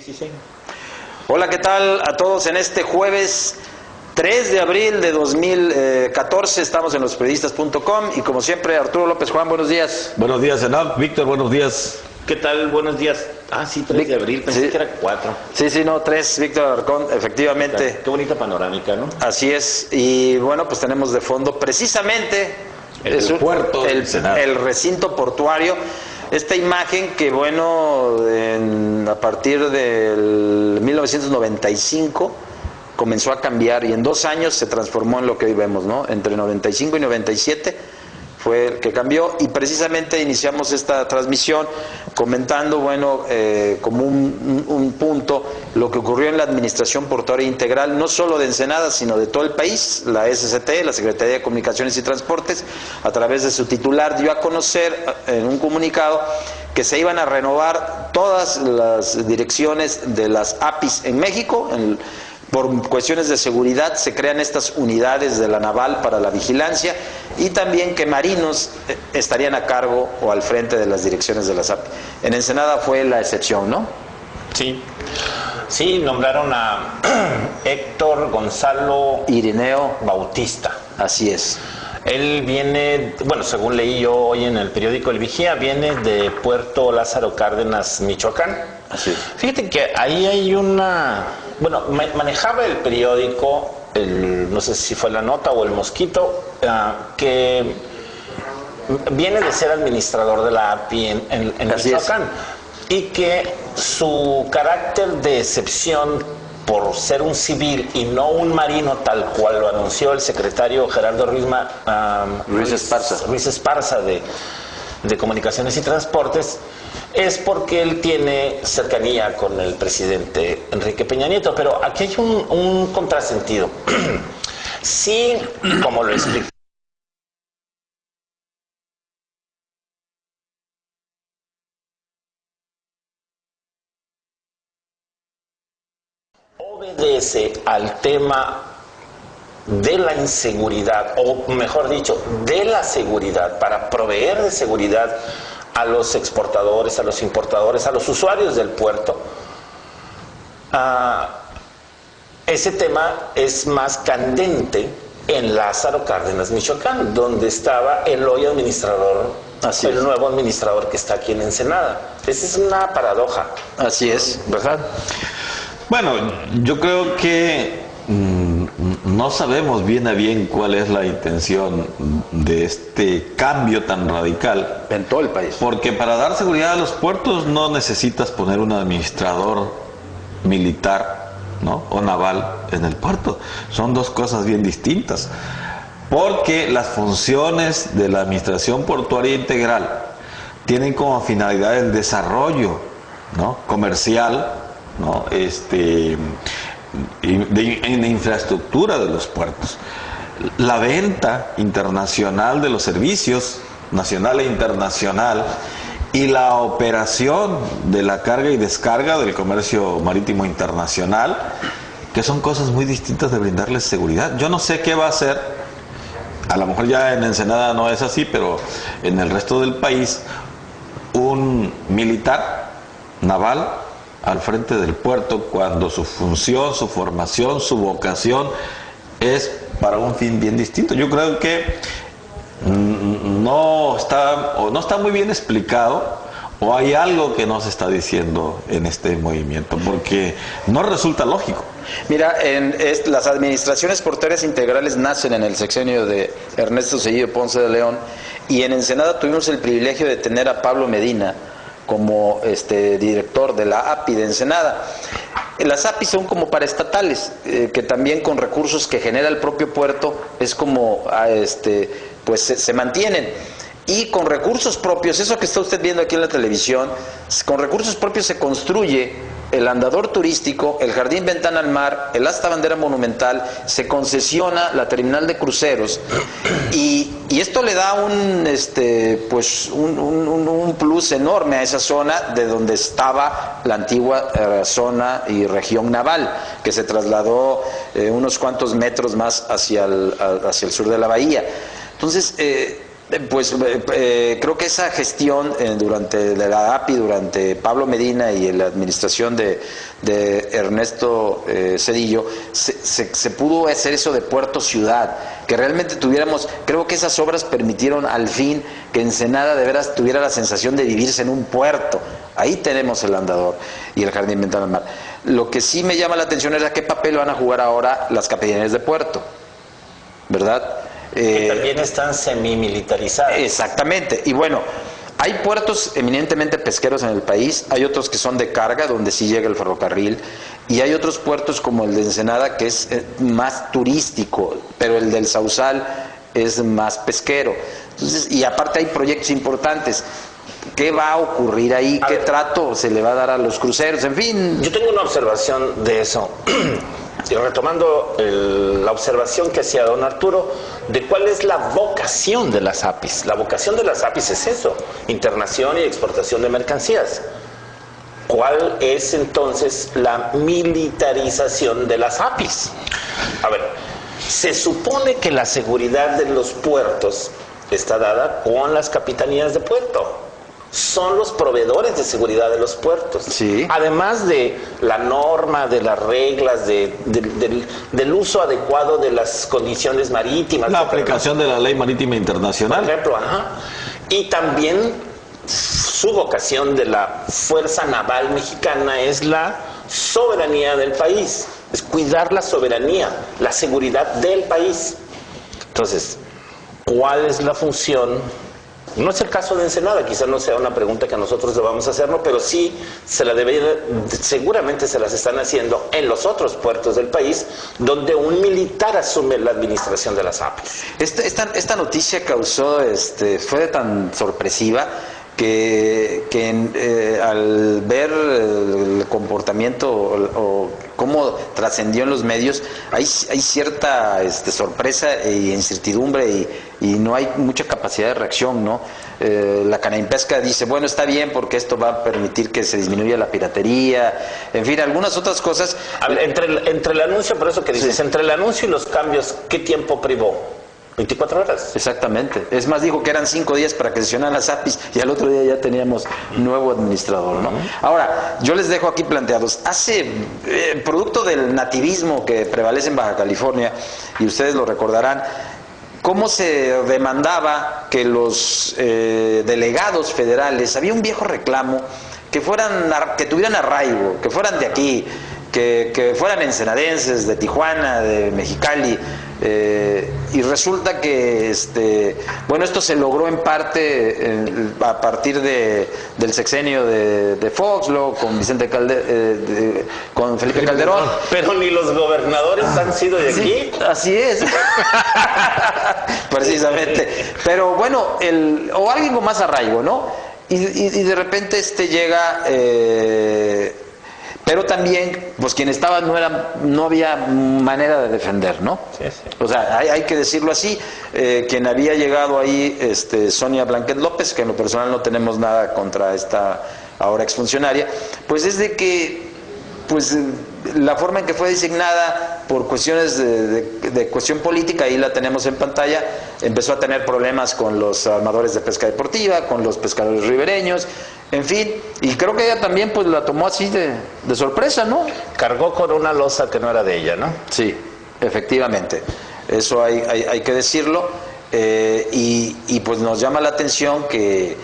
sí, sí. Hola, ¿qué tal a todos en este jueves 3 de abril de 2014? Estamos en losperiodistas.com y como siempre, Arturo López. Juan, buenos días. Buenos días, Enad. Víctor, buenos días. ¿Qué tal? Buenos días. Ah, sí, 3 de abril, pensé que era 4. Sí, no, 3, Víctor Alarcón, efectivamente. Qué bonita panorámica, ¿no? Así es, y bueno, pues tenemos de fondo precisamente el puerto, el recinto portuario. Esta imagen que, bueno, a partir del 1995 comenzó a cambiar y en 2 años se transformó en lo que hoy vemos, ¿no? Entre 95 y 97 fue el que cambió, y precisamente iniciamos esta transmisión comentando, bueno, como un punto, lo que ocurrió en la Administración Portuaria Integral, no solo de Ensenada, sino de todo el país. La SCT, la Secretaría de Comunicaciones y Transportes, a través de su titular, dio a conocer en un comunicado que se iban a renovar todas las direcciones de las APIs en México. Por cuestiones de seguridad se crean estas unidades de la naval para la vigilancia, y también que marinos estarían a cargo o al frente de las direcciones de las API. En Ensenada fue la excepción, ¿no? Sí, nombraron a Héctor Gonzalo Irineo Bautista. Así es. Él viene, bueno, según leí yo hoy en el periódico El Vigía, viene de Puerto Lázaro Cárdenas, Michoacán. Así es. Fíjate que ahí hay una... Bueno, manejaba el periódico, no sé si fue La Nota o El Mosquito, que viene de ser administrador de la API en Michoacán, y que su carácter de excepción por ser un civil y no un marino, tal cual lo anunció el secretario Gerardo Ruiz Esparza de Comunicaciones y Transportes, es porque él tiene cercanía con el presidente Enrique Peña Nieto. Pero aquí hay un contrasentido. Sí, como lo expliqué, obedece al tema de la inseguridad, o mejor dicho, de la seguridad, para proveer de seguridad a los exportadores, a los importadores, a los usuarios del puerto. Ese tema es más candente en Lázaro Cárdenas, Michoacán, donde estaba el hoy administrador, el nuevo administrador que está aquí en Ensenada. Esa es una paradoja. Así es, ¿verdad? Bueno, yo creo que no sabemos bien a bien cuál es la intención de este cambio tan radical en todo el país, porque para dar seguridad a los puertos no necesitas poner un administrador militar, ¿no?, o naval en el puerto. Son dos cosas bien distintas, porque las funciones de la Administración Portuaria Integral tienen como finalidad el desarrollo, ¿no?, comercial, ¿no?, en infraestructura de los puertos, la venta internacional de los servicios nacional e internacional, y la operación de la carga y descarga del comercio marítimo internacional, que son cosas muy distintas de brindarles seguridad. Yo no sé qué va a hacer, a lo mejor ya en Ensenada no es así, pero en el resto del país, un militar naval al frente del puerto, cuando su función, su formación, su vocación es para un fin bien distinto. Yo creo que no está muy bien explicado, o hay algo que no se está diciendo en este movimiento, porque no resulta lógico. Mira, las administraciones portuarias integrales nacen en el sexenio de Ernesto Zedillo Ponce de León, y en Ensenada tuvimos el privilegio de tener a Pablo Medina como director de la API de Ensenada. Las API son como paraestatales, que también con recursos que genera el propio puerto es como pues se mantienen, y con recursos propios, eso que está usted viendo aquí en la televisión, con recursos propios se construye el andador turístico, el jardín ventana al mar, el asta bandera monumental, se concesiona la terminal de cruceros, y esto le da un plus enorme a esa zona de donde estaba la antigua zona y región naval, que se trasladó unos cuantos metros más hacia el sur de la bahía. Entonces, Creo que esa gestión durante de la API, durante Pablo Medina y la administración de Ernesto Zedillo, se pudo hacer eso de puerto ciudad, que realmente tuviéramos, creo que esas obras permitieron al fin que Ensenada de veras tuviera la sensación de vivirse en un puerto. Ahí tenemos el andador y el jardín ventana al mar. Lo que sí me llama la atención es a qué papel van a jugar ahora las capitanías de puerto, ¿verdad? Que también están semimilitarizadas. Exactamente. Y bueno, hay puertos eminentemente pesqueros en el país, hay otros que son de carga, donde sí llega el ferrocarril, y hay otros puertos como el de Ensenada, que es más turístico, pero el del Sausal es más pesquero. Entonces, y aparte hay proyectos importantes. ¿Qué va a ocurrir ahí? ¿Qué trato se le va a dar a los cruceros? En fin. Yo tengo una observación de eso. Y retomando la observación que hacía don Arturo de cuál es la vocación de las APIs. La vocación de las APIs es eso, internación y exportación de mercancías. ¿Cuál es entonces la militarización de las APIs? A ver, se supone que la seguridad de los puertos está dada con las capitanías de puerto. Son los proveedores de seguridad de los puertos. Sí. Además de la norma, de las reglas, del uso adecuado de las condiciones marítimas. La aplicación de la ley marítima internacional. Por ejemplo, y también su vocación de la Fuerza Naval Mexicana es la soberanía del país. Es cuidar la soberanía, la seguridad del país. Entonces, ¿cuál es la función? No es el caso de Ensenada, quizás no sea una pregunta que nosotros debamos hacernos, pero sí seguramente se las están haciendo en los otros puertos del país, donde un militar asume la administración de las APIs. Esta noticia fue tan sorpresiva que al ver el comportamiento o cómo trascendió en los medios, hay cierta sorpresa e incertidumbre y no hay mucha capacidad de reacción, ¿no? La Canaimpesca dice, bueno, está bien porque esto va a permitir que se disminuya la piratería, en fin, algunas otras cosas. A ver, entre el anuncio, por eso que dices, sí. Entre el anuncio y los cambios, ¿qué tiempo privó? 24 horas. Exactamente. Es más, dijo que eran 5 días para que sesionaran las APIs y al otro día ya teníamos nuevo administrador, ¿no? Ahora, yo les dejo aquí planteados. Producto del nativismo que prevalece en Baja California, y ustedes lo recordarán, cómo se demandaba que los delegados federales, había un viejo reclamo, que tuvieran arraigo, que fueran de aquí, que fueran ensenadenses, de Tijuana, de Mexicali, y resulta que esto se logró en parte a partir del sexenio de Fox, luego con con Felipe Calderón. Pero ni los gobernadores han sido de aquí. Así es. Precisamente. Pero bueno, o alguien con más arraigo, ¿no? Y de repente llega. Pero también, pues quien estaba no había manera de defender, ¿no? Sí, sí. O sea, hay que decirlo así. Quien había llegado ahí, Sonia Blanquet López, que en lo personal no tenemos nada contra esta ahora exfuncionaria, pues es de que, pues la forma en que fue designada por cuestiones de cuestión política, ahí la tenemos en pantalla, empezó a tener problemas con los armadores de pesca deportiva, con los pescadores ribereños, en fin, y creo que ella también pues la tomó así de sorpresa, ¿no? Cargó con una losa que no era de ella, ¿no? Sí, efectivamente, eso hay que decirlo, y pues nos llama la atención que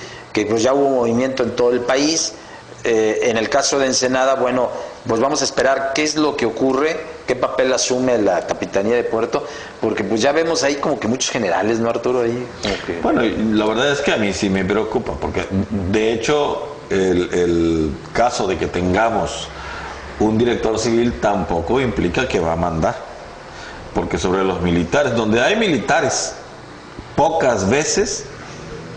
pues ya hubo movimiento en todo el país. En el caso de Ensenada, bueno, pues vamos a esperar qué es lo que ocurre, qué papel asume la Capitanía de Puerto, porque pues ya vemos ahí como que muchos generales, ¿no, Arturo? Ahí como que... Bueno, la verdad es que a mí sí me preocupa, porque de hecho el caso de que tengamos un director civil tampoco implica que va a mandar, porque sobre los militares, donde hay militares, pocas veces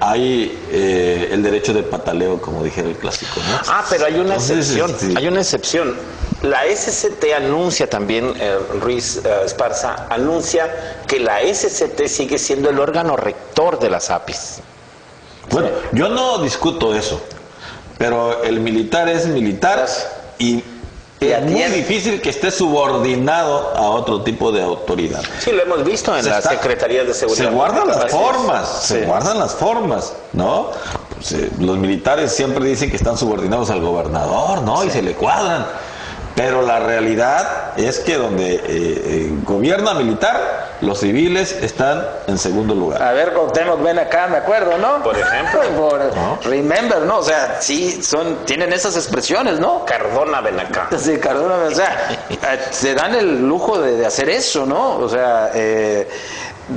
hay el derecho de pataleo, como dijera el clásico, ¿no? Pero hay una excepción, sí. hay una excepción. La SCT anuncia también, Ruiz Esparza, anuncia que la SCT sigue siendo el órgano rector de las APIs. Bueno, yo no discuto eso, pero el militar es militar y es muy difícil que esté subordinado a otro tipo de autoridad. Sí, lo hemos visto en las secretarías de seguridad. Se guardan las formas, se guardan las formas, ¿no? Los militares siempre dicen que están subordinados al gobernador, ¿no? Sí. Y se le cuadran. Pero la realidad es que donde gobierna militar, los civiles están en segundo lugar. A ver, Cuauhtémoc, ven acá, me acuerdo, ¿no? Por ejemplo. ¿No? Remember, ¿no? O sea, sí, tienen esas expresiones, ¿no? Cardona, ven acá. Sí, Cardona, o sea, se dan el lujo de hacer eso, ¿no? O sea,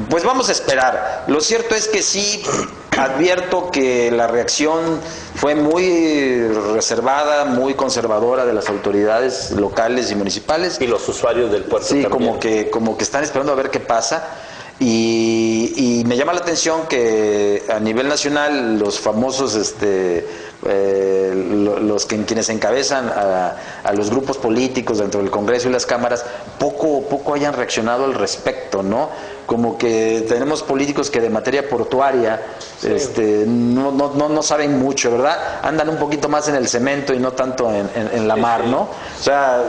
pues vamos a esperar. Lo cierto es que sí advierto que la reacción fue muy reservada, muy conservadora de las autoridades locales y municipales. Y los usuarios del puerto sí, también. como que están esperando a ver qué pasa. Y me llama la atención que a nivel nacional los famosos quienes encabezan a los grupos políticos dentro del Congreso y las cámaras poco hayan reaccionado al respecto, ¿no? Como que tenemos políticos que de materia portuaria no saben mucho, ¿verdad? Andan un poquito más en el cemento y no tanto en la mar, ¿no? O sea,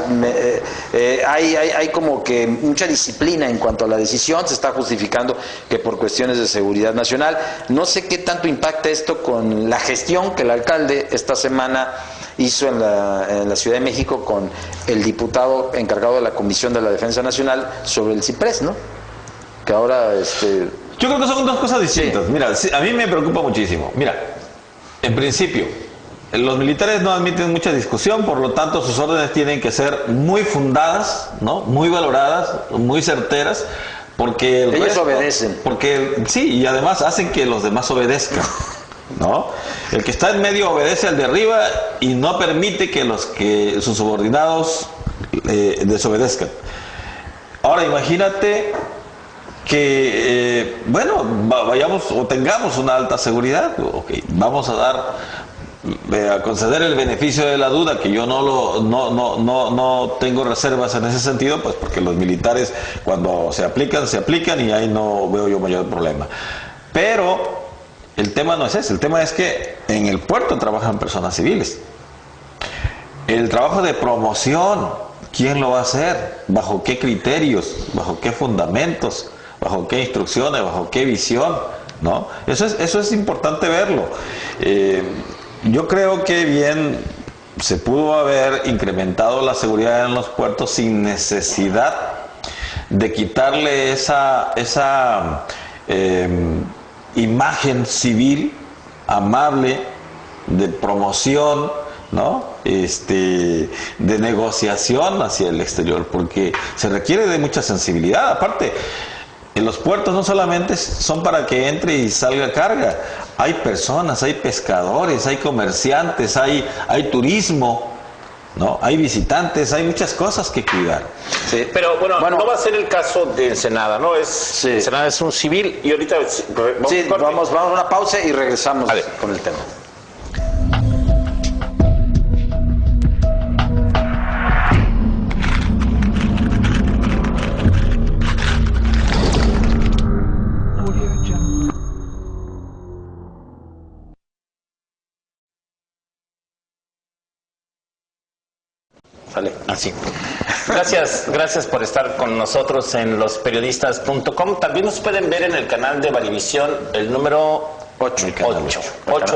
hay como que mucha disciplina en cuanto a la decisión, se está justificando que por cuestiones de seguridad nacional. No sé qué tanto impacta esto con la gestión que el alcalde esta semana hizo en la Ciudad de México con el diputado encargado de la Comisión de la Defensa Nacional sobre el Ciprés, ¿no? Que ahora Yo creo que son dos cosas distintas. Sí. Mira, a mí me preocupa muchísimo. Mira, en principio, los militares no admiten mucha discusión, por lo tanto sus órdenes tienen que ser muy fundadas, ¿no? Muy valoradas, muy certeras, porque ellos obedecen. Porque sí, y además hacen que los demás obedezcan, ¿no? El que está en medio obedece al de arriba y no permite que sus subordinados desobedezcan. Ahora imagínate que vayamos o tengamos una alta seguridad, okay, vamos a conceder el beneficio de la duda, que yo no tengo reservas en ese sentido, pues porque los militares cuando se aplican y ahí no veo yo mayor problema. Pero el tema no es ese, el tema es que en el puerto trabajan personas civiles. El trabajo de promoción, ¿quién lo va a hacer? ¿Bajo qué criterios? ¿Bajo qué fundamentos? ¿Bajo qué instrucciones? ¿Bajo qué visión? ¿No? Eso es importante verlo. Yo creo que bien se pudo haber incrementado la seguridad en los puertos sin necesidad de quitarle esa imagen civil amable de promoción, ¿no? De negociación hacia el exterior, porque se requiere de mucha sensibilidad. Aparte, en los puertos no solamente son para que entre y salga carga, hay personas, hay pescadores, hay comerciantes, hay turismo, ¿no? Hay visitantes, hay muchas cosas que cuidar. Sí, pero bueno, no va a ser el caso de Ensenada, ¿no? Ensenada es un civil y ahorita vamos a una pausa y regresamos con el tema. Así. Gracias por estar con nosotros en losperiodistas.com. También nos pueden ver en el canal de Varivisión, el número 8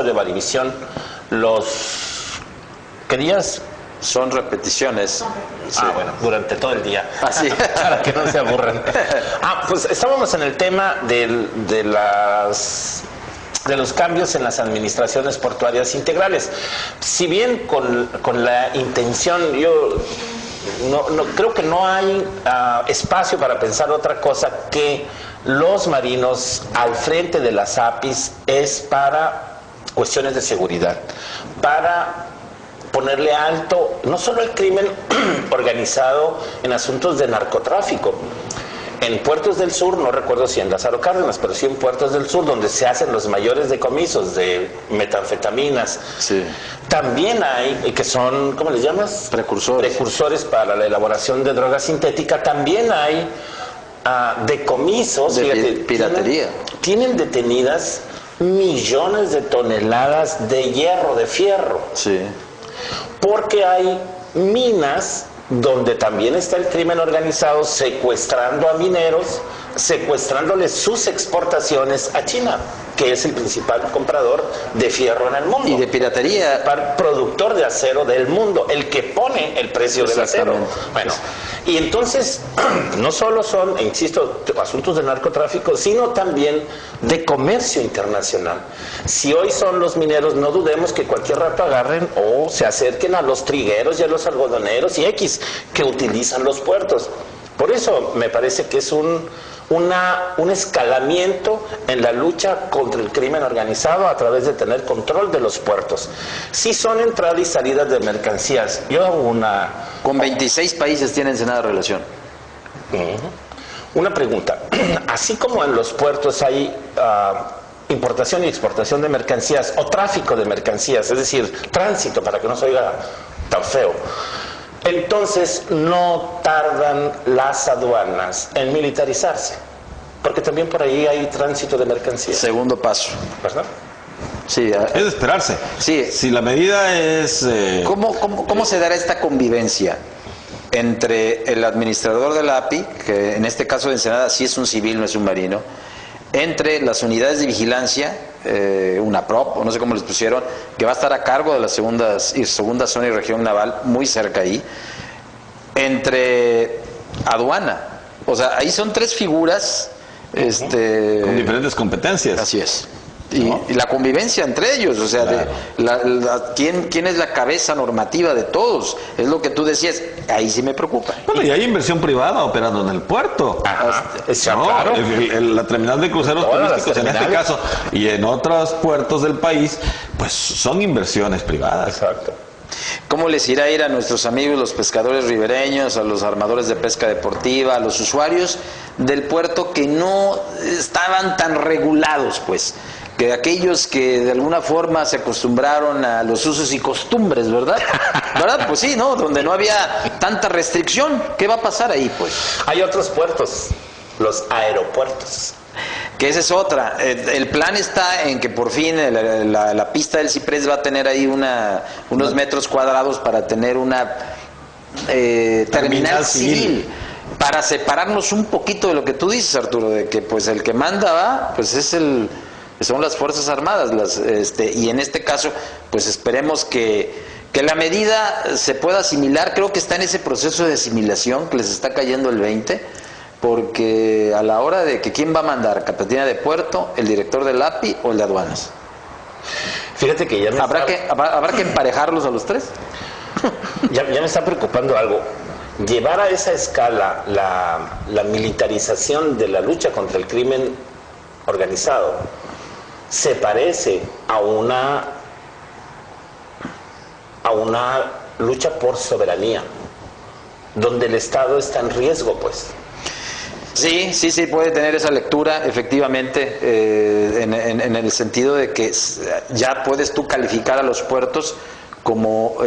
de Varivisión. ¿Qué días? Son repeticiones. Bueno, durante todo el día. Así. Para que no se aburran. Pues estábamos en el tema de los cambios en las administraciones portuarias integrales. Si bien con la intención, yo no creo que no hay espacio para pensar otra cosa que los marinos al frente de las APIs es para cuestiones de seguridad, para ponerle alto no solo al crimen organizado en asuntos de narcotráfico. En puertos del sur, no recuerdo si en Lázaro Cárdenas, pero sí en puertos del sur, donde se hacen los mayores decomisos de metanfetaminas. Sí. También hay, que son, ¿cómo les llamas? Precursores para la elaboración de droga sintética. También hay decomisos. Piratería. Tienen detenidas millones de toneladas de hierro, de fierro. Sí. Porque hay minas donde también está el crimen organizado secuestrando a mineros, secuestrándoles sus exportaciones a China, que es el principal comprador de fierro en el mundo. Y de piratería. El principal productor de acero del mundo, el que pone el precio del acero. Bueno, y entonces no solo son, insisto, asuntos de narcotráfico, sino también de comercio internacional. Si hoy son los mineros, no dudemos que cualquier rato agarren o se acerquen a los trigueros y a los algodoneros y X que utilizan los puertos. Por eso me parece que es un escalamiento en la lucha contra el crimen organizado a través de tener control de los puertos. Sí son entrada y salida de mercancías. Yo hago una... Con 26 países tienen Ensenada relación. Una pregunta. Así como en los puertos hay importación y exportación de mercancías o tráfico de mercancías, es decir, tránsito, para que no se oiga tan feo, entonces no tardan las aduanas en militarizarse, porque también por ahí hay tránsito de mercancías. Segundo paso. ¿Verdad? Sí, Es de esperarse. Sí. Si la medida es... ¿Cómo se dará esta convivencia entre el administrador de la API, que en este caso de Ensenada sí es un civil, no es un marino, entre las unidades de vigilancia, una PROP, o no sé cómo les pusieron, que va a estar a cargo de la segunda zona y región naval, muy cerca ahí, entre aduana? O sea, ahí son tres figuras con diferentes competencias. Así es. Y la convivencia entre ellos, o sea, claro. ¿quién es la cabeza normativa de todos? Es lo que tú decías, ahí sí me preocupa. Bueno, y hay inversión privada operando en el puerto. ¿No? Claro. La terminal de cruceros turísticos en este caso y en otros puertos del país, pues son inversiones privadas. Exacto. ¿Cómo les irá a ir a nuestros amigos los pescadores ribereños, a los armadores de pesca deportiva, a los usuarios del puerto que no estaban tan regulados, pues? Que aquellos que de alguna forma se acostumbraron a los usos y costumbres, ¿verdad? ¿Verdad? Pues sí, ¿no? Donde no había tanta restricción, ¿qué va a pasar ahí, pues? Hay otros puertos, los aeropuertos. Que esa es otra. El plan está en que por fin la pista del Ciprés va a tener ahí unos metros cuadrados para tener una terminal civil, para separarnos un poquito de lo que tú dices, Arturo, de que pues el que manda va, pues son las Fuerzas Armadas, y en este caso, pues esperemos que la medida se pueda asimilar. Creo que está en ese proceso de asimilación que les está cayendo el 20, porque a la hora de que quién va a mandar, Capitanía de Puerto, el director del API o el de aduanas. Fíjate que ya me ¿Habrá que emparejarlos a los tres? ya me está preocupando algo. Llevar a esa escala la militarización de la lucha contra el crimen organizado se parece a una lucha por soberanía, donde el Estado está en riesgo, pues. Sí, puede tener esa lectura, efectivamente, en el sentido de que ya puedes tú calificar a los puertos como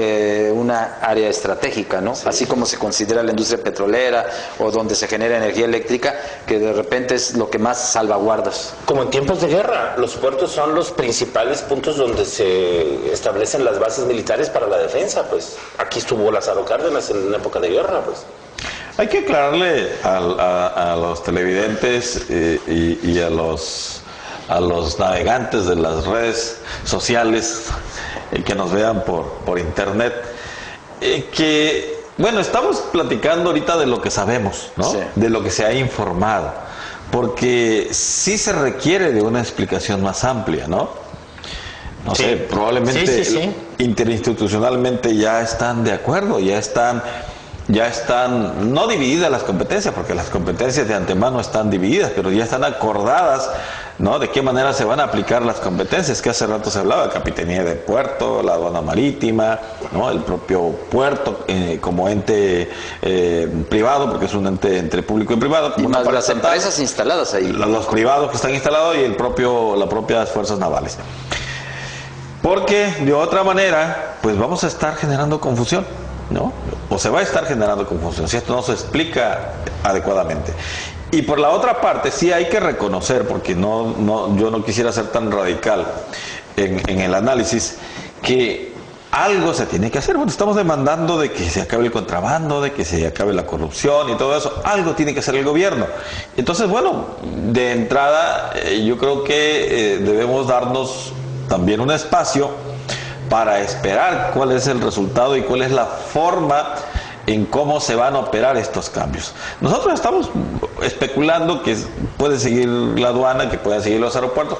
una área estratégica, ¿no? Sí. Así como se considera la industria petrolera o donde se genera energía eléctrica, que de repente es lo que más salvaguardas. Como en tiempos de guerra, los puertos son los principales puntos donde se establecen las bases militares para la defensa, pues. Aquí estuvo Lázaro Cárdenas en una época de guerra, pues. Hay que aclararle a los televidentes y a los navegantes de las redes sociales que nos vean por internet, que, bueno, estamos platicando ahorita de lo que sabemos, ¿no? Sí. De lo que se ha informado, porque sí se requiere de una explicación más amplia, ¿no? No sé, probablemente interinstitucionalmente ya están de acuerdo, ya están no divididas las competencias, porque las competencias de antemano están divididas, pero ya están acordadas, ¿no? De qué manera se van a aplicar las competencias, que hace rato se hablaba, Capitanía de Puerto, la aduana marítima, ¿no? El propio puerto como ente privado, porque es un ente entre público y privado. Y más las empresas instaladas ahí. Los privados que están instalados y las propias fuerzas navales. Porque de otra manera, pues vamos a estar generando confusión, ¿no? O se va a estar generando confusión si esto no se explica adecuadamente. Y por la otra parte, sí hay que reconocer, porque yo no quisiera ser tan radical en el análisis, que algo se tiene que hacer. Bueno, estamos demandando de que se acabe el contrabando, de que se acabe la corrupción y todo eso. Algo tiene que hacer el gobierno. Entonces, bueno, de entrada, yo creo que debemos darnos también un espacio para esperar cuál es el resultado y cuál es la forma en cómo se van a operar estos cambios. Nosotros estamos especulando que puede seguir la aduana, que pueden seguir los aeropuertos,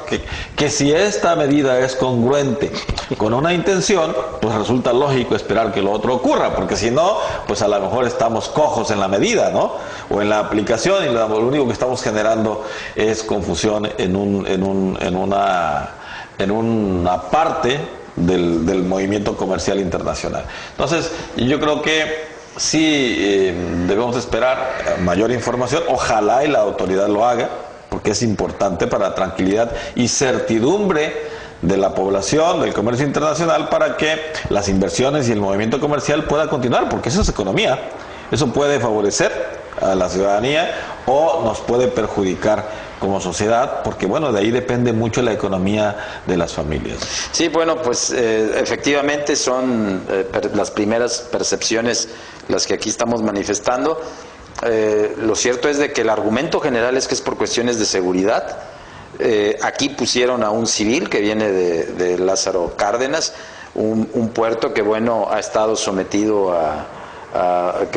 que si esta medida es congruente con una intención, pues resulta lógico esperar que lo otro ocurra, porque si no, pues a lo mejor estamos cojos en la medida, ¿no? O en la aplicación, y lo único que estamos generando es confusión en una parte del movimiento comercial internacional. Entonces, yo creo que sí debemos esperar mayor información, ojalá y la autoridad lo haga, porque es importante para la tranquilidad y certidumbre de la población, del comercio internacional, para que las inversiones y el movimiento comercial pueda continuar, porque eso es economía, eso puede favorecer a la ciudadanía o nos puede perjudicar como sociedad, porque bueno, de ahí depende mucho la economía de las familias. Sí, bueno, pues efectivamente son las primeras percepciones las que aquí estamos manifestando. Lo cierto es de que el argumento general es que es por cuestiones de seguridad. Aquí pusieron a un civil que viene de Lázaro Cárdenas, un puerto que bueno ha estado sometido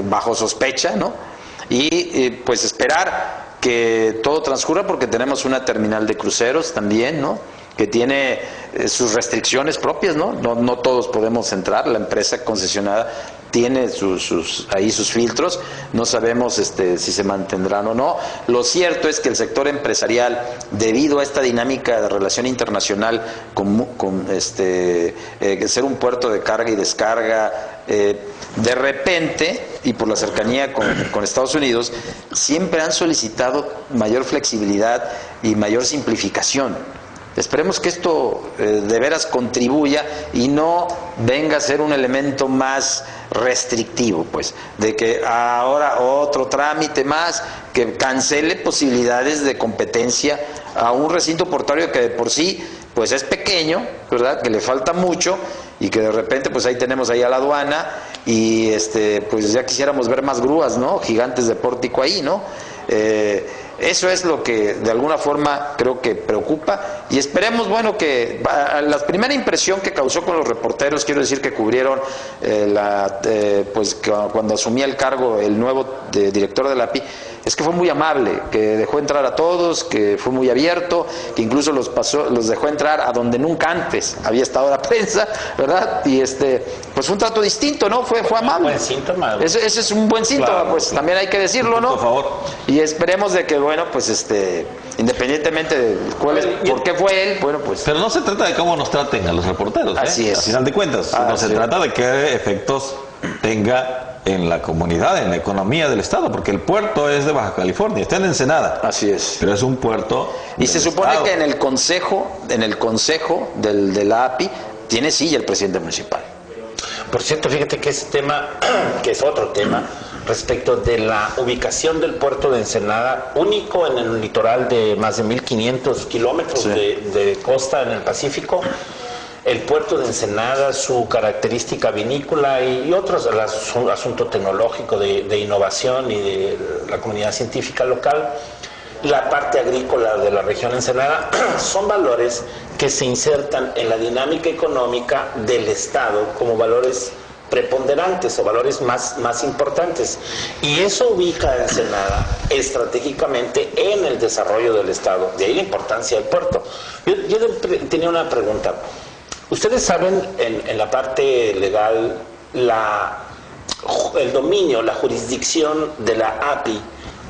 bajo sospecha, ¿no? Y pues esperar que todo transcurra, porque tenemos una terminal de cruceros también, ¿no?, que tiene sus restricciones propias, ¿no? No todos podemos entrar, la empresa concesionada tiene sus filtros, no sabemos si se mantendrán o no. Lo cierto es que el sector empresarial, debido a esta dinámica de relación internacional, ser un puerto de carga y descarga, de repente, y por la cercanía con Estados Unidos, siempre han solicitado mayor flexibilidad y mayor simplificación. Esperemos que esto de veras contribuya y no venga a ser un elemento más restrictivo, pues, de que ahora otro trámite más que cancele posibilidades de competencia a un recinto portuario que de por sí pues es pequeño, ¿verdad?, que le falta mucho, y que de repente pues ahí tenemos ahí a la aduana y pues ya quisiéramos ver más grúas, ¿no?, gigantes de pórtico ahí, ¿no? Eso es lo que de alguna forma creo que preocupa, y esperemos, bueno, que la primera impresión que causó con los reporteros, quiero decir que cubrieron pues cuando asumía el cargo el nuevo director de la API, es que fue muy amable, que dejó entrar a todos, que fue muy abierto, que incluso los dejó entrar a donde nunca antes había estado la prensa, ¿verdad? Y pues fue un trato distinto, ¿no? Fue amable. Buen síntoma. Ese es un buen síntoma, claro, pues claro, también hay que decirlo, ¿no? Por favor. Y esperemos de que, bueno, pues independientemente de por qué fue él, bueno, pues... Pero no se trata de cómo nos traten a los reporteros, ¿eh? Así es. A final de cuentas, no se trata de qué efectos tenga en la comunidad, en la economía del estado, porque el puerto es de Baja California, está en Ensenada. Así es. Pero es un puerto. Y se supone estado que en el consejo de la API tiene silla el presidente municipal. Por cierto, fíjate que ese tema, que es otro tema, respecto de la ubicación del puerto de Ensenada, único en el litoral de más de 1.500 kilómetros sí, de costa en el Pacífico. El puerto de Ensenada, su característica vinícola y otros, el asunto tecnológico de innovación y de la comunidad científica local, la parte agrícola de la región Ensenada, son valores que se insertan en la dinámica económica del Estado como valores preponderantes o valores más importantes. Y eso ubica a Ensenada estratégicamente en el desarrollo del Estado. De ahí la importancia del puerto. Yo tenía una pregunta. Ustedes saben en la parte legal el dominio, la jurisdicción de la API,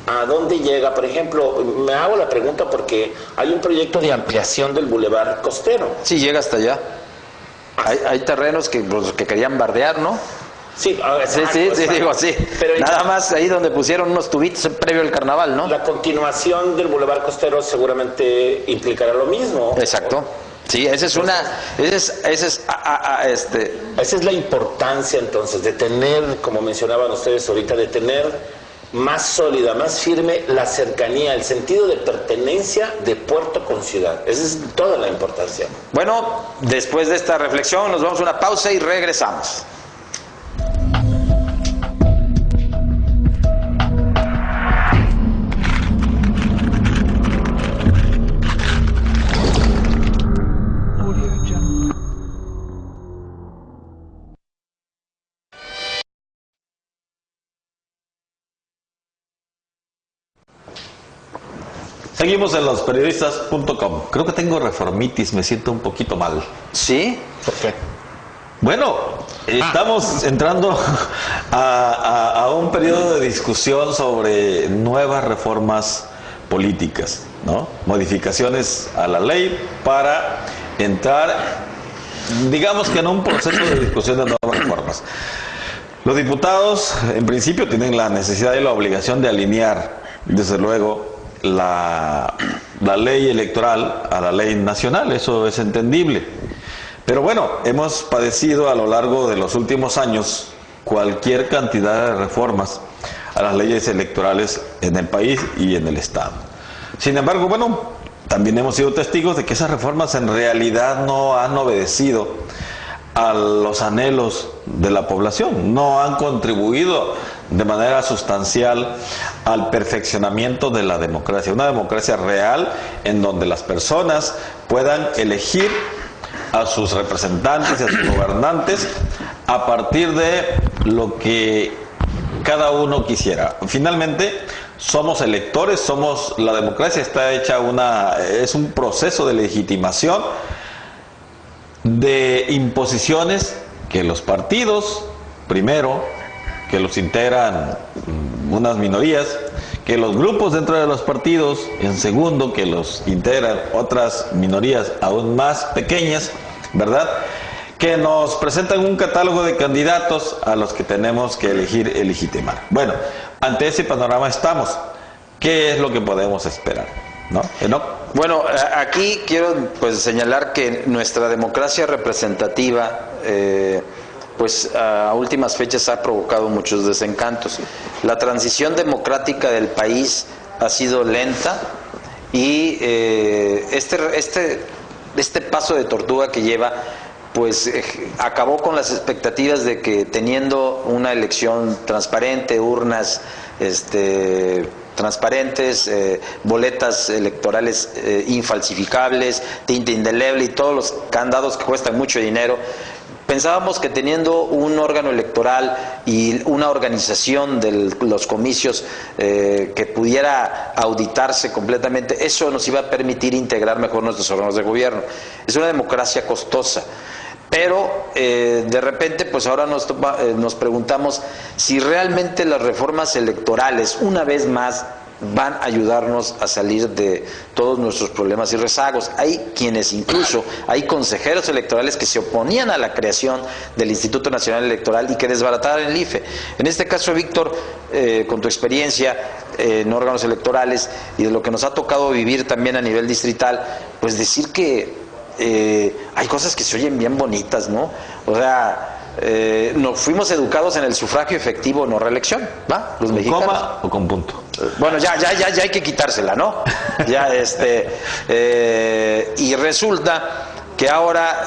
¿a dónde llega? Por ejemplo, me hago la pregunta porque hay un proyecto de ampliación del bulevar costero. Sí, llega hasta allá. Hay terrenos que querían bardear, ¿no? Sí, digo, sí. Pero nada más ahí donde pusieron unos tubitos previo al carnaval, ¿no? La continuación del bulevar costero seguramente implicará lo mismo. Exacto. Sí, esa es la importancia entonces de tener, como mencionaban ustedes ahorita, de tener más sólida, más firme, la cercanía, el sentido de pertenencia de puerto con ciudad. Esa es toda la importancia. Bueno, después de esta reflexión nos vamos a una pausa y regresamos. Seguimos en losperiodistas.com. Creo que tengo reformitis, me siento un poquito mal. ¿Sí? ¿Por qué? Bueno, estamos entrando a un periodo de discusión sobre nuevas reformas políticas, ¿no? Modificaciones a la ley para entrar, digamos que en un proceso de discusión de nuevas reformas. Los diputados, en principio, tienen la necesidad y la obligación de alinear, desde luego, la ley electoral a la ley nacional, eso es entendible. Pero bueno, hemos padecido a lo largo de los últimos años cualquier cantidad de reformas a las leyes electorales en el país y en el Estado. Sin embargo, bueno, también hemos sido testigos de que esas reformas en realidad no han obedecido a los anhelos de la población, no han contribuido de manera sustancial al perfeccionamiento de la democracia, una democracia real en donde las personas puedan elegir a sus representantes y a sus gobernantes a partir de lo que cada uno quisiera. Finalmente, somos electores, la democracia está hecha es un proceso de legitimación de imposiciones que los partidos, primero, que los integran unas minorías, que los grupos dentro de los partidos, en segundo, que los integran otras minorías aún más pequeñas, ¿verdad?, que nos presentan un catálogo de candidatos a los que tenemos que elegir y legitimar. Bueno, ante ese panorama estamos. ¿Qué es lo que podemos esperar? ¿No? Bueno, aquí quiero pues señalar que nuestra democracia representativa pues a últimas fechas ha provocado muchos desencantos. La transición democrática del país ha sido lenta y este paso de tortuga que lleva pues acabó con las expectativas de que teniendo una elección transparente, urnas transparentes, boletas electorales infalsificables, tinta indeleble y todos los candados que cuestan mucho dinero, pensábamos que teniendo un órgano electoral y una organización de los comicios que pudiera auditarse completamente, eso nos iba a permitir integrar mejor nuestros órganos de gobierno. Es una democracia costosa. Pero de repente pues ahora nos preguntamos si realmente las reformas electorales una vez más van a ayudarnos a salir de todos nuestros problemas y rezagos. Hay quienes incluso, hay consejeros electorales que se oponían a la creación del Instituto Nacional Electoral y que desbarataran el IFE. En este caso, Víctor, con tu experiencia en órganos electorales y de lo que nos ha tocado vivir también a nivel distrital, pues decir que hay cosas que se oyen bien bonitas, ¿no? O sea, nos fuimos educados en el sufragio efectivo, no reelección, ¿va? Los mexicanos. ¿Con coma o con punto? Bueno, ya hay que quitársela, ¿no? Ya y resulta que ahora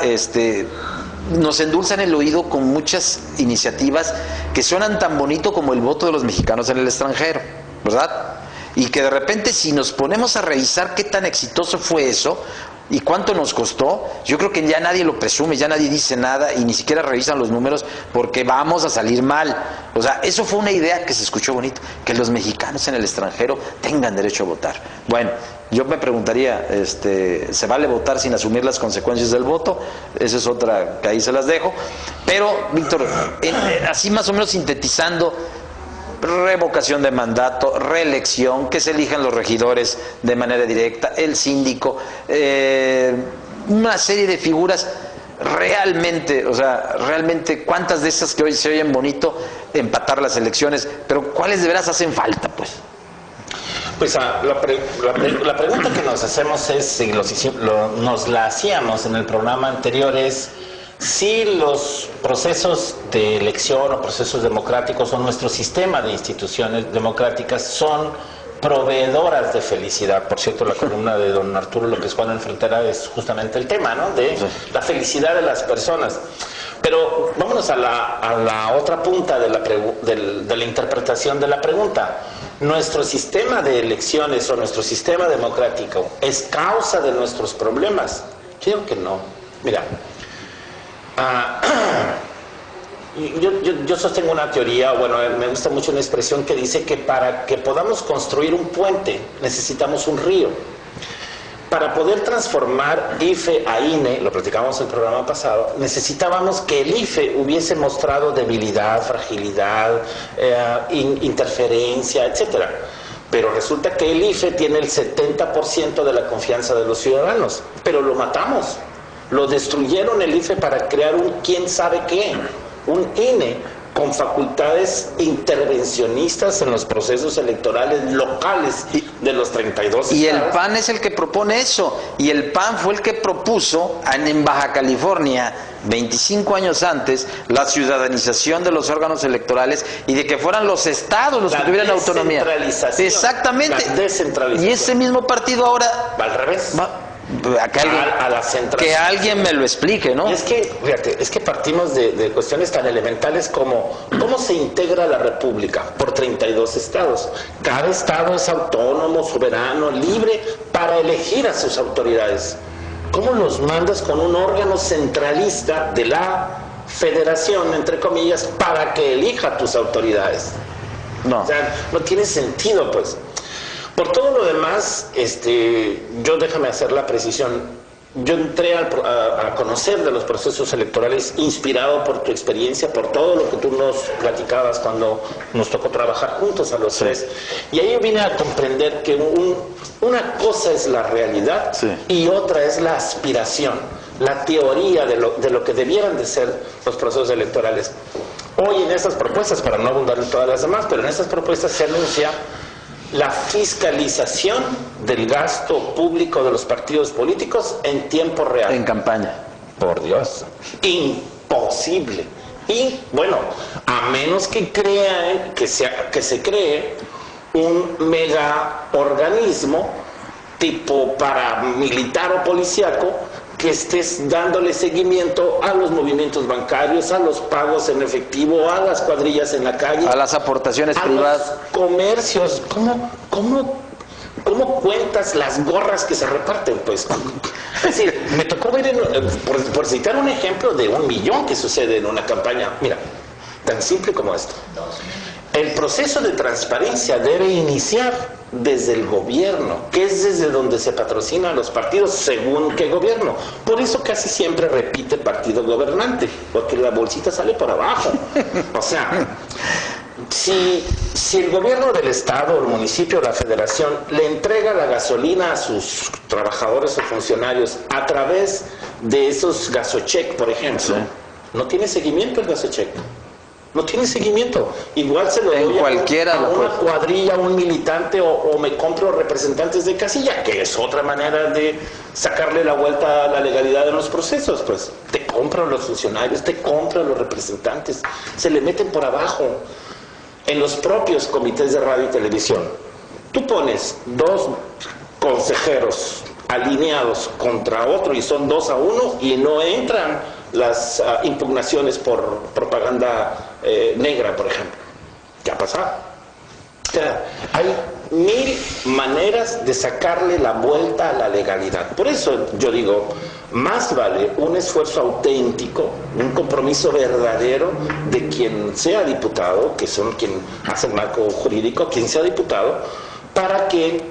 nos endulzan el oído con muchas iniciativas que suenan tan bonito como el voto de los mexicanos en el extranjero, ¿verdad? Y que de repente si nos ponemos a revisar qué tan exitoso fue eso y cuánto nos costó, yo creo que ya nadie lo presume, ya nadie dice nada y ni siquiera revisan los números porque vamos a salir mal. O sea, eso fue una idea que se escuchó bonito, que los mexicanos en el extranjero tengan derecho a votar. Bueno, yo me preguntaría, ¿se vale votar sin asumir las consecuencias del voto? Esa es otra que ahí se las dejo. Pero, Víctor, así más o menos sintetizando, revocación de mandato, reelección, que se elijan los regidores de manera directa, el síndico, una serie de figuras realmente, o sea, realmente cuántas de esas que hoy se oyen bonito, empatar las elecciones, pero cuáles de veras hacen falta, pues. Pues la pregunta que nos hacemos es, si nos la hacíamos en el programa anterior, es si los procesos de elección o procesos democráticos o nuestro sistema de instituciones democráticas son proveedoras de felicidad. Por cierto, la columna de don Arturo López Juan en Frontera es justamente el tema, ¿no? De la felicidad de las personas. Pero vámonos a la otra punta de la interpretación de la pregunta. ¿Nuestro sistema de elecciones o nuestro sistema democrático es causa de nuestros problemas? Yo digo que no. Mira, yo sostengo una teoría, bueno, me gusta mucho una expresión que dice que para que podamos construir un puente necesitamos un río. Para poder transformar IFE a INE, lo platicamos en el programa pasado, necesitábamos que el IFE hubiese mostrado debilidad, fragilidad, interferencia, etcétera. Pero resulta que el IFE tiene el 70% de la confianza de los ciudadanos, pero lo matamos. Lo destruyeron el IFE para crear un quién sabe qué, un INE con facultades intervencionistas en los procesos electorales locales de los 32 y estados. el PAN es el que propone eso, y el PAN fue el que propuso en Baja California 25 años antes la ciudadanización de los órganos electorales y de que fueran los estados los que tuvieran autonomía. Exactamente. La descentralización. Y ese mismo partido ahora va al revés. Que alguien me lo explique, ¿no? Y es que, fíjate, es que partimos de cuestiones tan elementales como ¿cómo se integra la República? Por 32 estados. Cada estado es autónomo, soberano, libre para elegir a sus autoridades. ¿Cómo los mandas con un órgano centralista de la federación, entre comillas, para que elija a tus autoridades? No. O sea, no tiene sentido, pues. Por todo lo demás, yo déjame hacer la precisión. Yo entré a conocer de los procesos electorales inspirado por tu experiencia, por todo lo que tú nos platicabas cuando nos tocó trabajar juntos a los tres. Y ahí vine a comprender que una cosa es la realidad y otra es la aspiración, la teoría de lo que debieran de ser los procesos electorales. Hoy en esas propuestas, para no abundar en todas las demás, pero en esas propuestas se anuncia la fiscalización del gasto público de los partidos políticos en tiempo real. En campaña. Por Dios. Imposible. Y bueno, a menos que crean, que se cree un mega organismo tipo paramilitar o policíaco que estés dándole seguimiento a los movimientos bancarios, a los pagos en efectivo, a las cuadrillas en la calle, a las aportaciones privadas, los comercios. ¿Cómo cuentas las gorras que se reparten? Pues, es decir, me tocó ver, por citar un ejemplo de 1 millón que sucede en una campaña. Mira, tan simple como esto. El proceso de transparencia debe iniciar desde el gobierno, que es desde donde se patrocinan los partidos, según qué gobierno. Por eso casi siempre repite partido gobernante, porque la bolsita sale por abajo. O sea, si el gobierno del estado, el municipio o la federación le entrega la gasolina a sus trabajadores o funcionarios a través de esos gasocheck, por ejemplo, no tiene seguimiento el gasocheck. No tiene seguimiento. Igual se lo doy a una cuadrilla, a un militante o me compro representantes de casilla, que es otra manera de sacarle la vuelta a la legalidad de los procesos. Pues te compran los funcionarios, te compran los representantes, se le meten por abajo. En los propios comités de radio y televisión, tú pones 2 consejeros alineados contra otro y son 2-1 y no entran las impugnaciones por propaganda negra, por ejemplo. ¿Qué ha pasado? O sea, hay 1000 maneras de sacarle la vuelta a la legalidad. Por eso yo digo, más vale un esfuerzo auténtico, un compromiso verdadero de quien sea diputado, que son quien hace el marco jurídico, quien sea diputado, para que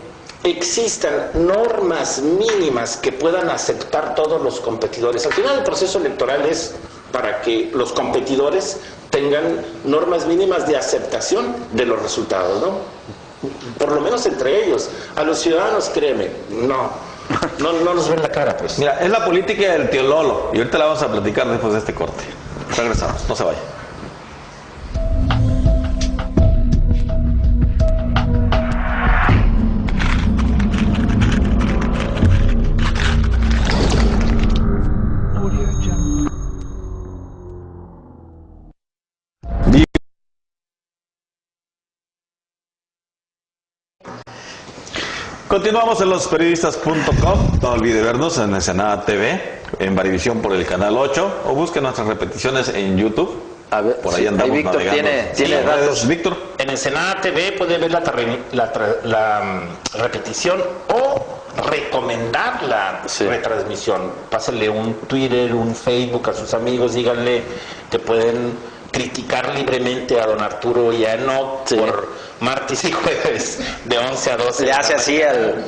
existan normas mínimas que puedan aceptar todos los competidores. Al final el proceso electoral es para que los competidores tengan normas mínimas de aceptación de los resultados, ¿no? Por lo menos entre ellos. A los ciudadanos, créeme, no nos ven la cara, pues. Mira, es la política del tío Lolo, y ahorita la vamos a platicar después de este corte. Regresamos, no se vaya. Continuamos en losperiodistas.com. No olvide vernos en Ensenada TV, en Varivisión por el canal 8, o busque nuestras repeticiones en YouTube. A ver, por ahí andamos Víctor navegando. tiene datos. Víctor. En Ensenada TV puede ver la repetición o recomendar la retransmisión. Pásenle un Twitter, un Facebook a sus amigos, díganle que pueden criticar libremente a don Arturo y a Enoch por martes y jueves de 11 a 12. Le hace así al...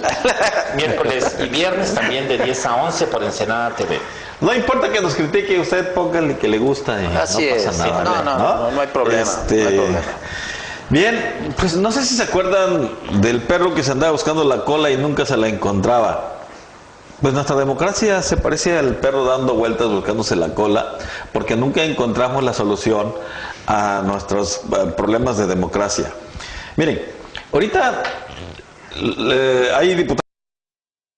Miércoles y viernes también de 10 a 11 por Ensenada TV. No importa que nos critique, usted póngale que le gusta y así no pasa nada. No hay problema, no hay problema. Bien, pues no sé si se acuerdan del perro que se andaba buscando la cola y nunca se la encontraba. Pues nuestra democracia se parece al perro dando vueltas buscándose la cola, porque nunca encontramos la solución a nuestros problemas de democracia. Miren, ahorita hay diputados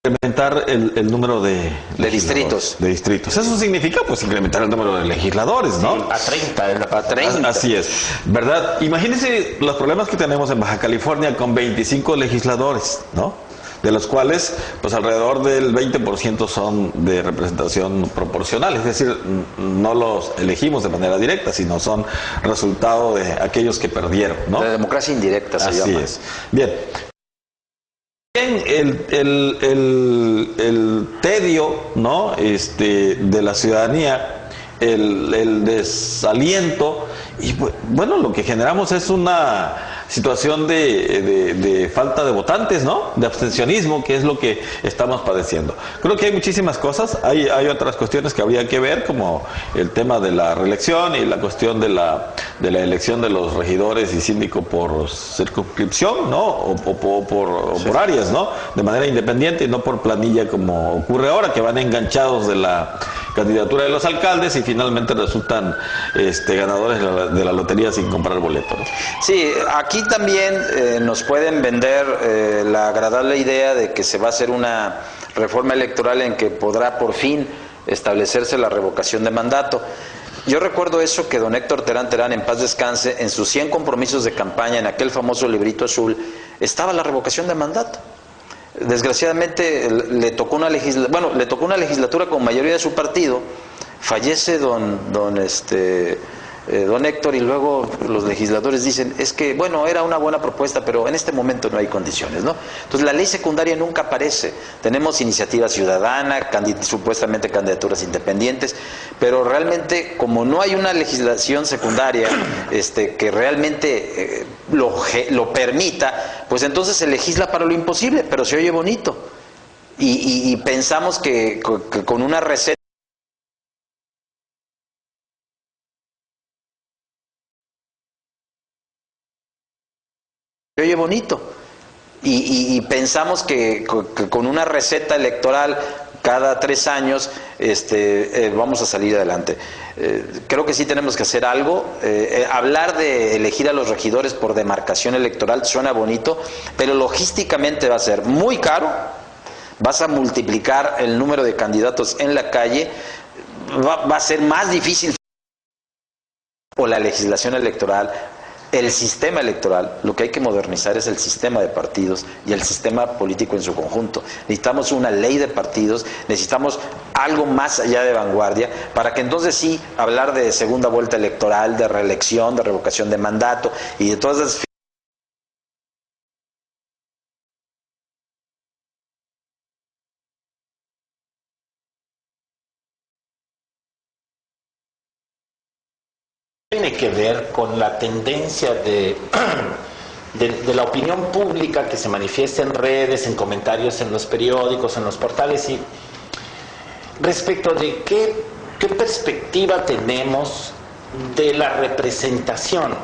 que incrementar el número de distritos. De distritos. Eso significa pues incrementar el número de legisladores, ¿no? Sí, a 30. A 30. Así es, ¿verdad? Imagínense los problemas que tenemos en Baja California con 25 legisladores, ¿no? De los cuales, pues alrededor del 20% son de representación proporcional, es decir, no los elegimos de manera directa, sino son resultado de aquellos que perdieron, ¿no? La democracia indirecta se llama. Así es. Bien. El tedio, ¿no? De la ciudadanía, el desaliento, y bueno, lo que generamos es una situación de falta de votantes, ¿no? De abstencionismo, que es lo que estamos padeciendo. Creo que hay muchísimas cosas, hay otras cuestiones que habría que ver, como el tema de la reelección y la cuestión de la elección de los regidores y síndicos por circunscripción, ¿no? O por áreas, ¿no? De manera independiente y no por planilla como ocurre ahora, que van enganchados de la candidatura de los alcaldes y finalmente resultan ganadores de la lotería sin comprar boleto, ¿no? Sí, aquí también nos pueden vender la agradable idea de que se va a hacer una reforma electoral en que podrá por fin establecerse la revocación de mandato. Yo recuerdo eso que don Héctor Terán, en paz descanse, en sus 100 compromisos de campaña, en aquel famoso librito azul, estaba la revocación de mandato. Desgraciadamente le tocó una legislatura con mayoría de su partido, fallece don Héctor y luego los legisladores dicen, es que bueno, era una buena propuesta, pero en este momento no hay condiciones, ¿no? Entonces la ley secundaria nunca aparece. Tenemos iniciativa ciudadana, supuestamente candidaturas independientes, pero realmente como no hay una legislación secundaria que realmente lo permita, pues entonces se legisla para lo imposible, pero se oye bonito. Y pensamos que con una receta se oye bonito. Y pensamos que con una receta electoral cada 3 años vamos a salir adelante. Creo que sí tenemos que hacer algo. Hablar de elegir a los regidores por demarcación electoral suena bonito, pero logísticamente va a ser muy caro. Vas a multiplicar el número de candidatos en la calle, va a ser más difícil. O la legislación electoral, el sistema electoral, lo que hay que modernizar es el sistema de partidos y el sistema político en su conjunto. Necesitamos una ley de partidos, necesitamos algo más allá de vanguardia, para que entonces sí hablar de segunda vuelta electoral, de reelección, de revocación de mandato y de todas esas... Tiene que ver con la tendencia de la opinión pública que se manifiesta en redes, en comentarios en los periódicos, en los portales, y respecto de qué perspectiva tenemos de la representación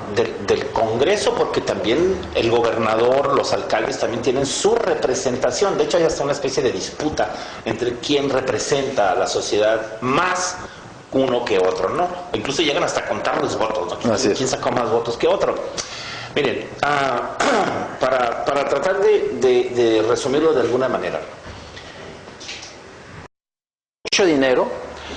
del Congreso, porque también el gobernador, los alcaldes también tienen su representación. De hecho, hay hasta una especie de disputa entre quién representa a la sociedad más uno que otro, ¿no? Incluso llegan hasta a contar los votos, ¿no? ¿Quién sacó más votos que otro? Miren, para tratar de resumirlo de alguna manera. Mucho dinero,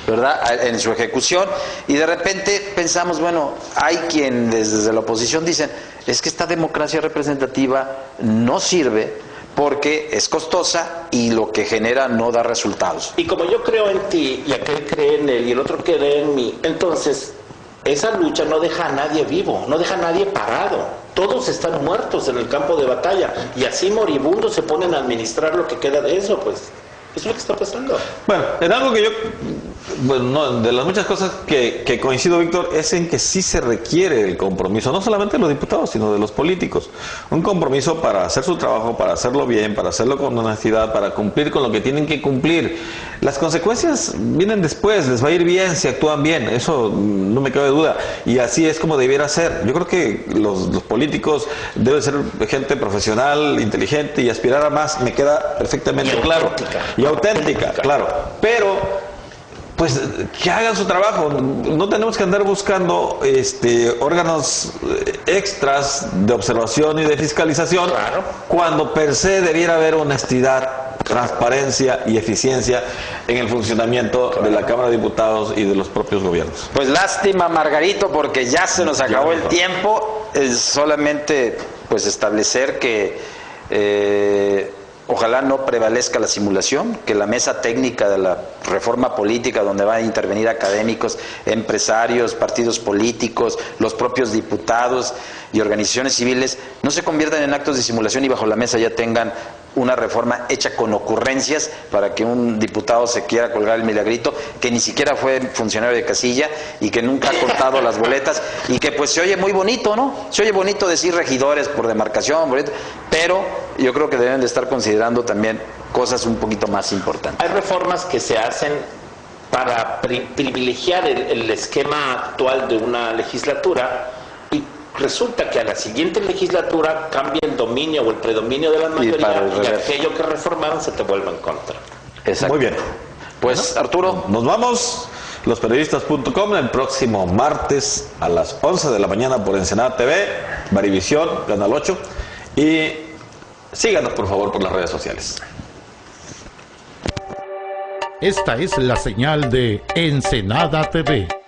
¿verdad?, en su ejecución, y de repente pensamos, bueno, hay quien desde la oposición dicen, es que esta democracia representativa no sirve porque es costosa y lo que genera no da resultados. Y como yo creo en ti, y aquel cree en él, y el otro cree en mí, entonces esa lucha no deja a nadie vivo, no deja a nadie parado. Todos están muertos en el campo de batalla, y así moribundos se ponen a administrar lo que queda de eso, pues. Eso es lo que está pasando. Bueno, en algo que yo, bueno, no, de las muchas cosas que coincido, Víctor, es en que sí se requiere el compromiso, no solamente de los diputados, sino de los políticos. Un compromiso para hacer su trabajo, para hacerlo bien, para hacerlo con honestidad, para cumplir con lo que tienen que cumplir. Las consecuencias vienen después, les va a ir bien si actúan bien, eso no me cabe duda. Y así es como debiera ser. Yo creo que los políticos deben ser gente profesional, inteligente y aspirar a más, me queda perfectamente claro. Y auténtica, claro. Pero, pues, que hagan su trabajo. No tenemos que andar buscando órganos extras de observación y de fiscalización, claro, cuando per se debiera haber honestidad, transparencia y eficiencia en el funcionamiento de la Cámara de Diputados y de los propios gobiernos. Pues lástima, Margarito, porque ya se nos acabó el tiempo. Es solamente pues establecer que ojalá no prevalezca la simulación, que la mesa técnica de la reforma política, donde van a intervenir académicos, empresarios, partidos políticos, los propios diputados y organizaciones civiles, no se conviertan en actos de simulación y bajo la mesa ya tengan una reforma hecha con ocurrencias para que un diputado se quiera colgar el milagrito, que ni siquiera fue funcionario de casilla y que nunca ha contado las boletas y que pues se oye muy bonito, ¿no? Se oye bonito decir regidores por demarcación, pero yo creo que deben de estar considerando también cosas un poquito más importantes. Hay reformas que se hacen para privilegiar el esquema actual de una legislatura y resulta que a la siguiente legislatura cambia el dominio o el predominio de la mayoría y aquello que reformaron se te vuelve en contra. Exacto. Muy bien. Pues bueno, Arturo, nos vamos. Losperiodistas.com el próximo martes a las 11 de la mañana por Ensenada TV, Barivisión, Canal 8 y síganos por favor por las redes sociales. Esta es la señal de Ensenada TV.